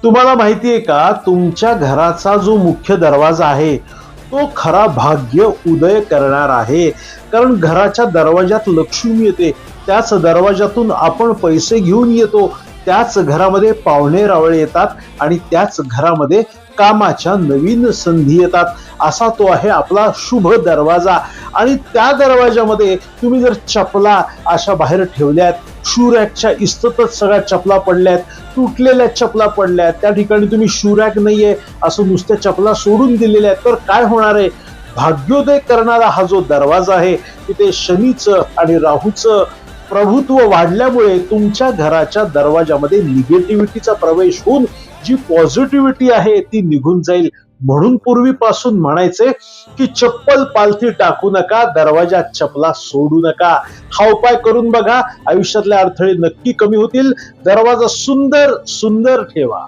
तुम्हाला माहितीये का, तुमच्या घराचा जो मुख्य दरवाजा आहे तो खरा भाग्य उदय करणार आहे. कारण घराच्या दरवाजात लक्ष्मी येते, त्याच दरवाजातून आपण पैसे घेऊन येतो, त्याच घरामध्ये पाहुणे रावळे येतात आणि त्याच घरामध्ये कामाच्या नवीन संधी येतात. असा तो आहे आपला शुभ दरवाजा. आणि त्या दरवाजामध्ये तुम्ही जर चपला अशा बाहेर ठेवल्यात, शूरॅकच्या इस्ततच सगळ्या चपला पडल्यात, तुटलेल्या चपला पडल्यात, त्या ठिकाणी तुम्ही शूरॅक नाहीये असं नुसत्या चपला सोडून दिलेल्या आहेत, तर काय होणार आहे? भाग्योदय करणारा हा जो दरवाजा आहे तिथे शनीचं आणि राहूचं प्रभुत्व वाढल्यामुळे तुमच्या घराच्या दरवाजामध्ये निगेटिव्हिटीचा प्रवेश होऊन जी पॉझिटिव्हिटी आहे ती निघून जाईल. म्हणून पूर्वीपासून म्हणायचे की चप्पल पालथी टाकू नका, दरवाजात चपला सोडू नका. हा उपाय करून बघा, आयुष्यातले अडथळे नक्की कमी होतील. दरवाजा सुंदर सुंदर ठेवा.